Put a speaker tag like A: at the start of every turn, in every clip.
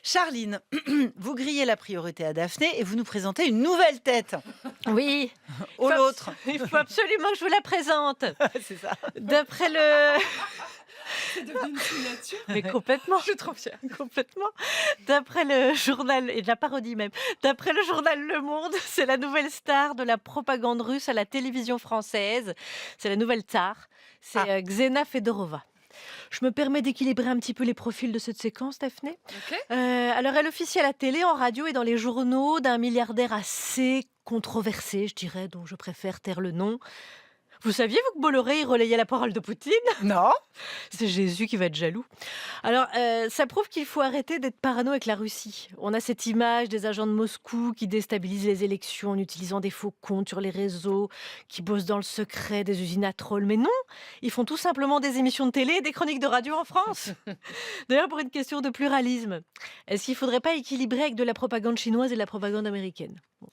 A: Charline, vous grillez la priorité à Daphné et vous nous présentez une nouvelle tête
B: Oui,
A: au l'autre.
B: il faut absolument que je vous la présente.
A: C'est ça.
B: D'après le
C: C'est devenu une signature.
B: mais complètement,
C: Je suis trop fière.
B: complètement. D'après le journal et de la parodie même. D'après le journal Le Monde, c'est la nouvelle star de la propagande russe à la télévision française. C'est la nouvelle tsar. C'est Xena Fedorova. Je me permets d'équilibrer un petit peu les profils de cette séquence, Daphné.
C: Ok.
B: Alors, elle officie à la télé, en radio et dans les journaux d'un milliardaire assez controversé, je dirais, dont je préfère taire le nom. Vous saviez, vous, que Bolloré il relayait la parole de Poutine?
A: Non.
B: C'est Jésus qui va être jaloux. Alors, ça prouve qu'il faut arrêter d'être parano avec la Russie. On a cette image des agents de Moscou qui déstabilisent les élections en utilisant des faux comptes sur les réseaux, qui bossent dans le secret des usines à trolls. Mais non, ils font tout simplement des émissions de télé et des chroniques de radio en France. D'ailleurs, pour une question de pluralisme, est-ce qu'il ne faudrait pas équilibrer avec de la propagande chinoise et de la propagande américaine? Bon.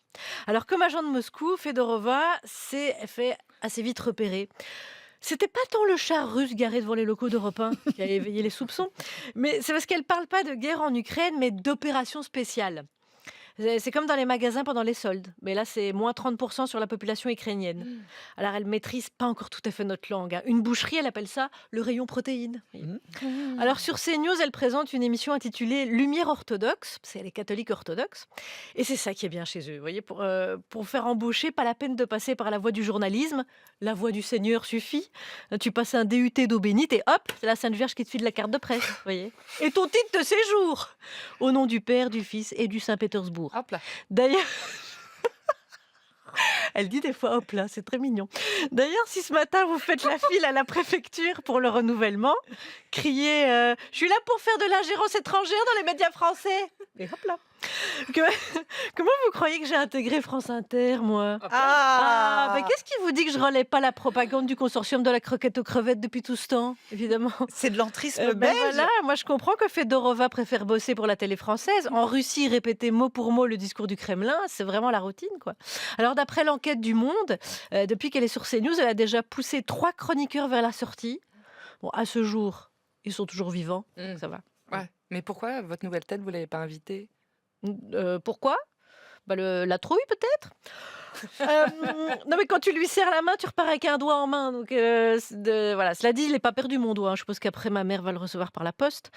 B: Alors, comme agent de Moscou, Fedorova s'est fait assez vite repérer. C'était pas tant le char russe garé devant les locaux d'Europe 1 qui a éveillé les soupçons, mais c'est parce qu'elle parle pas de guerre en Ukraine, mais d'opération spéciale. C'est comme dans les magasins pendant les soldes, mais là c'est moins 30% sur la population ukrainienne. Alors elle maîtrise pas encore tout à fait notre langue, hein. Une boucherie, elle appelle ça le rayon protéines. Alors sur CNews, elle présente une émission intitulée Lumière orthodoxe, c'est les catholiques orthodoxes, et c'est ça qui est bien chez eux. Vous voyez, pour faire embaucher, pas la peine de passer par la voie du journalisme, la voie du Seigneur suffit. Tu passes un DUT d'eau bénite et hop, c'est la Sainte Vierge qui te file la carte de presse. Vous voyez. Et ton titre de séjour, au nom du Père, du Fils et du Saint-Pétersbourg.
C: Hop là.
B: D'ailleurs, elle dit des fois hop là, c'est très mignon. D'ailleurs, si ce matin vous faites la file à la préfecture pour le renouvellement, criez je suis là pour faire de l'ingérence étrangère dans les médias français. Et hop là. Que- Comment vous croyez que j'ai intégré France Inter, moi? Bah, qu'est-ce qui vous dit que je relaie pas la propagande du consortium de la croquette aux crevettes depuis tout ce temps, évidemment?
A: C'est de l'entrisme
B: Ben
A: belge.
B: voilà, moi je comprends que Fedorova préfère bosser pour la télé française. En Russie, répéter mot pour mot le discours du Kremlin, c'est vraiment la routine, quoi. Alors d'après l'enquête du Monde, depuis qu'elle est sur CNews, elle a déjà poussé 3 chroniqueurs vers la sortie. Bon, à ce jour, ils sont toujours vivants,
C: Mm.
B: ça va.
C: Ouais. Mais pourquoi votre nouvelle tête, vous l'avez pas invitée?
B: Pourquoi? Bah, la trouille peut-être. Non mais quand tu lui serres la main, tu repars avec un doigt en main. Donc voilà. Cela dit, il n'est pas perdu mon doigt, hein. Je suppose qu'après ma mère va le recevoir par la poste.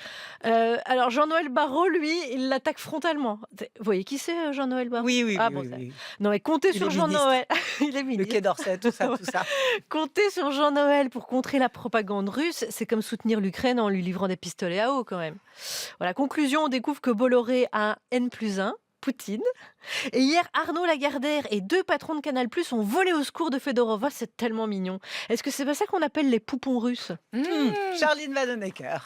B: Alors Jean-Noël Barrot, lui, il l'attaque frontalement. Vous voyez qui c'est, Jean-Noël Barrot?
A: Oui, oui,
B: Ah
A: oui,
B: bon,
A: oui,
B: ça.
A: oui.
B: Non mais comptez
A: Il
B: sur
A: est
B: Jean-Noël. Il est
A: Le
B: ministre.
A: Quai d'Orsay, tout ça, tout ça.
B: Compter sur Jean-Noël pour contrer la propagande russe, c'est comme soutenir l'Ukraine en lui livrant des pistolets à eau quand même. Voilà, conclusion, on découvre que Bolloré a un N+1, Poutine. Et hier, Arnaud Lagardère et 2 patrons de Canal+ ont volé au secours de Fedorova, c'est tellement mignon. Est-ce que c'est pas ça qu'on appelle les poupons russes?
C: Mm.
A: Charline Vanhoenacker.